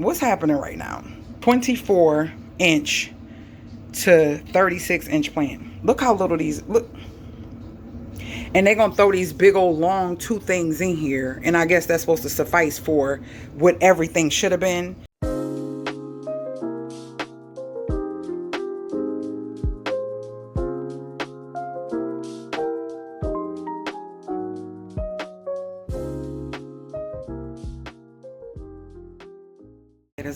what's happening right now? 24-inch to 36-inch plant. Look how little these look. And they're gonna throw these big old long two things in here, and I guess that's supposed to suffice for what everything should have been.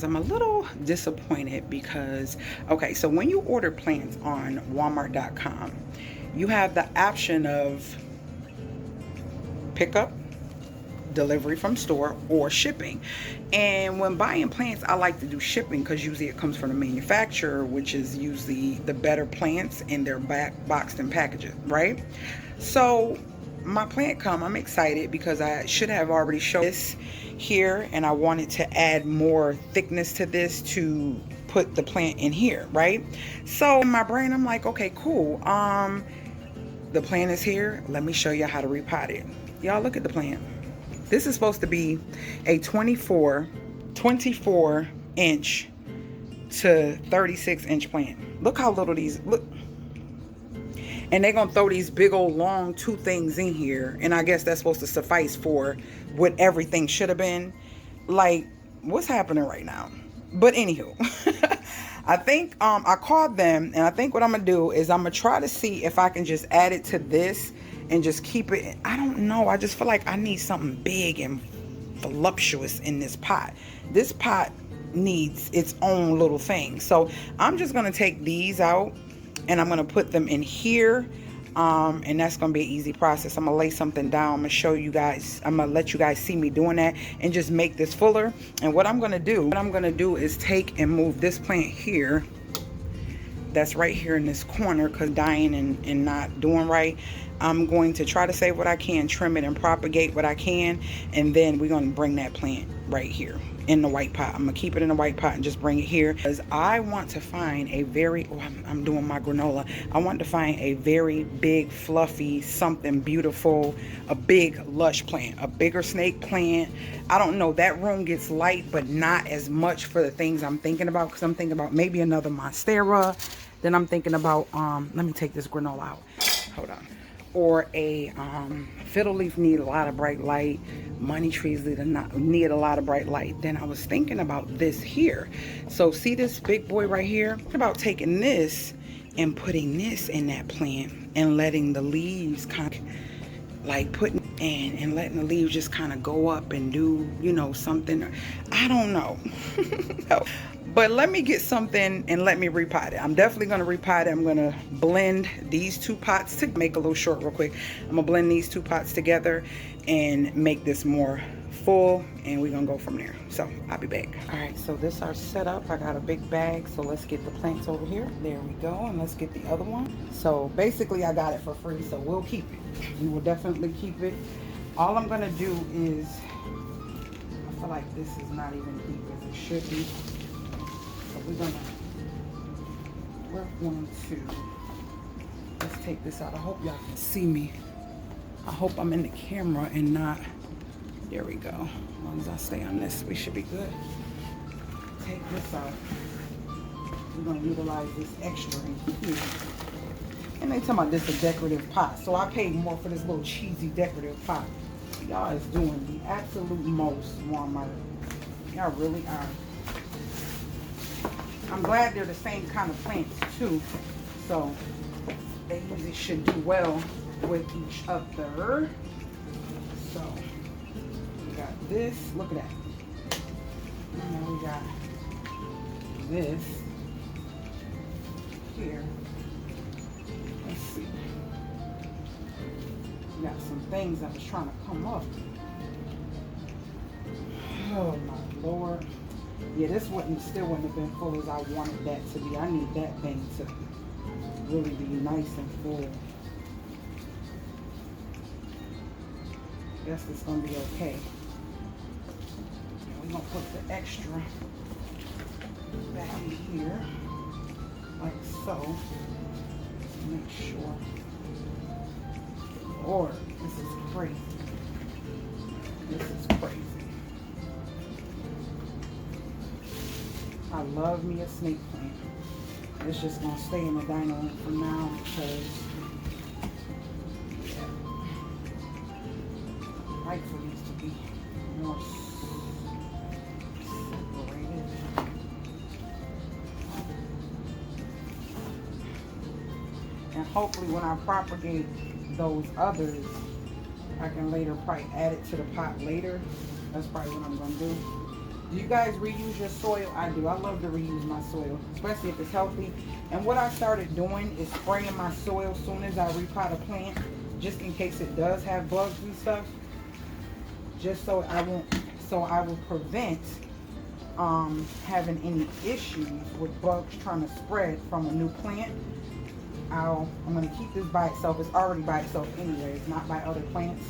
I'm a little disappointed because, okay, so when you order plants on Walmart.com, you have the option of pickup, delivery from store, or shipping. And when buying plants, I like to do shipping because usually it comes from the manufacturer, which is usually the better plants in their boxed and packaged, right? So my plant I'm excited because I should have already shown this here, and I wanted to add more thickness to this to put the plant in here, right? So in my brain, I'm like, okay, cool. The plant is here. Let me show you how to repot it. Y'all look at the plant. This is supposed to be a 24-inch to 36-inch plant. Look how little these look. And they're gonna throw these big old long two things in here, and I guess that's supposed to suffice for what everything should have been. Like, what's happening right now? But anywho, I think I called them, and I think what I'm gonna do is I'm gonna try to see if I can just add it to this and just keep it. I don't know, I just feel like I need something big and voluptuous in this pot. This pot needs its own little thing. So I'm just gonna take these out and I'm gonna put them in here, and that's gonna be an easy process. I'm gonna lay something down. I'm gonna show you guys. I'm gonna let you guys see me doing that and just make this fuller. And what I'm gonna do is take and move this plant here. That's right here in this corner, because dying and not doing right. I'm going to try to save what I can, trim it and propagate what I can, and then we're gonna bring that plant right here in the white pot. I'm gonna keep it in the white pot and just bring it here because I want to find a very, I'm doing my granola. I want to find a very big, fluffy, something beautiful, a big lush plant, a bigger snake plant. I don't know, that room gets light, but not as much for the things I'm thinking about, because I'm thinking about maybe another monstera. Then I'm thinking about, let me take this granola out. Hold on. Or a fiddle leaf need a lot of bright light. Money trees need a lot of bright light. Then I was thinking about this here. So see this big boy right here? What about taking this and putting this in that plant and letting the leaves kind of like putting in and letting the leaves just kind of go up and do, you know, something. I don't know. But let me get something and let me repot it. I'm definitely going to repot it. I'm going to blend these two pots to make a little short real quick. I'm going to blend these two pots together and make this more full, and we're going to go from there. So I'll be back. All right, so this is our setup. I got a big bag, so let's get the plants over here. There we go, and let's get the other one. So basically I got it for free, so we'll keep it. We will definitely keep it. All I'm going to do is, I feel like this is not even deep as it should be. We're going to, let's take this out. I hope y'all can see me. I hope I'm in the camera and not, there we go. As long as I stay on this, we should be good. Take this out. We're going to utilize this extra in here. And they talking about this a decorative pot. So I paid more for this little cheesy decorative pot. Y'all is doing the absolute most, Walmart. Y'all really are. I'm glad they're the same kind of plants too, so they usually should do well with each other. So we got this, look at that. And then we got this here. Let's see. We got some things that was trying to come up. Oh my Lord. Yeah, this still wouldn't have been full as I wanted that to be. I need that thing to really be nice and full. Guess it's gonna be okay. We're gonna put the extra back in here, like so. Just make sure. Lord, this is crazy. This is crazy. I love me a snake plant. It's just gonna stay in the dino room for now because I like for these to be more separated. And hopefully when I propagate those others, I can later probably add it to the pot later. That's probably what I'm gonna do. Do you guys reuse your soil? I do. I love to reuse my soil, especially if it's healthy. And what I started doing is spraying my soil as soon as I repot a plant, just in case it does have bugs and stuff. Just so I will prevent having any issues with bugs trying to spread from a new plant. I'm going to keep this by itself. It's already by itself anyways, not by other plants.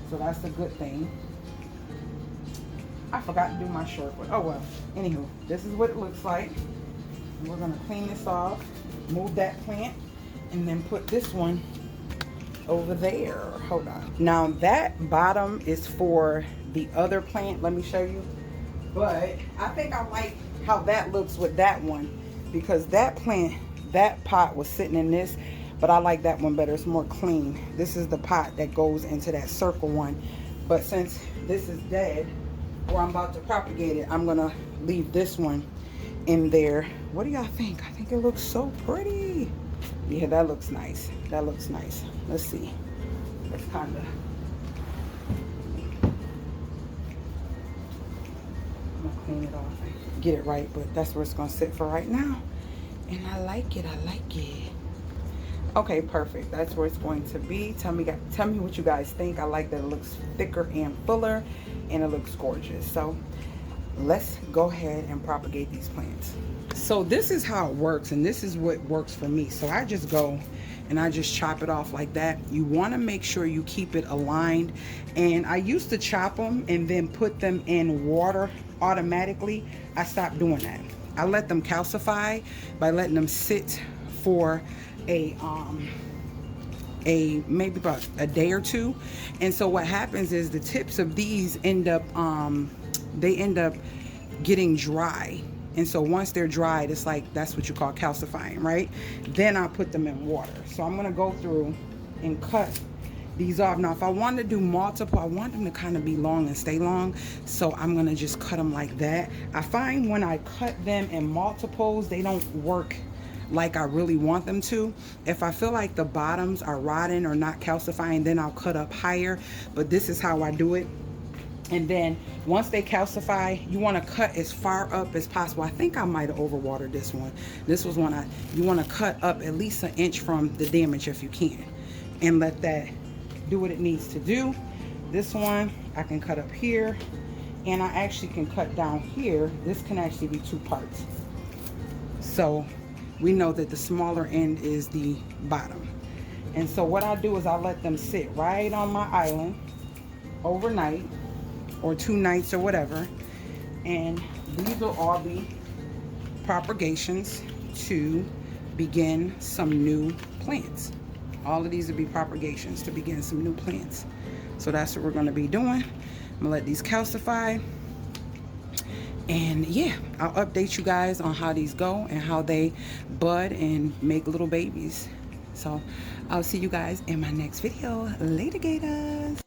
So that's a good thing. I forgot to do my short one. Oh well. Anywho, this is what it looks like. And we're going to clean this off, move that plant, and then put this one over there. Hold on. Now that bottom is for the other plant. Let me show you. But I think I like how that looks with that one, because that plant, that pot was sitting in this, but I like that one better. It's more clean. This is the pot that goes into that circle one. But since this is dead, or I'm about to propagate it, I'm gonna leave this one in there. What do y'all think? I think it looks so pretty. Yeah, that looks nice. That looks nice. Let's see. Let's kind of, I'm gonna clean it off and get it right, but that's where it's gonna sit for right now. And I like it. I like it. Okay, perfect. That's where it's going to be. Tell me what you guys think. I like that it looks thicker and fuller, and it looks gorgeous. So let's go ahead and propagate these plants. So this is how it works, and this is what works for me. So I just go and I just chop it off like that. You want to make sure you keep it aligned. And I used to chop them and then put them in water automatically. I stopped doing that. I let them calcify by letting them sit for maybe about a day or two. And so what happens is the tips of these end up getting dry. And so once they're dried, it's like, that's what you call calcifying, right? Then I'll put them in water. So I'm gonna go through and cut these off. Now if I want to do multiple, I want them to kind of be long and stay long, so I'm gonna just cut them like that. I find when I cut them in multiples, they don't work like I really want them to. If I feel like the bottoms are rotting or not calcifying, then I'll cut up higher. But this is how I do it. And then once they calcify, you want to cut as far up as possible. I think I might have overwatered this one. This was one you want to cut up at least 1 inch from the damage if you can, and let that do what it needs to do. This one I can cut up here, and I actually can cut down here. This can actually be 2 parts. So we know that the smaller end is the bottom. And so what I do is I let them sit right on my island overnight or 2 nights or whatever. And these will all be propagations to begin some new plants. All of these will be propagations to begin some new plants. So that's what we're going to be doing. I'm gonna let these calcify, and yeah, I'll update you guys on how these go and how they bud and make little babies. So I'll see you guys in my next video. Later, gators.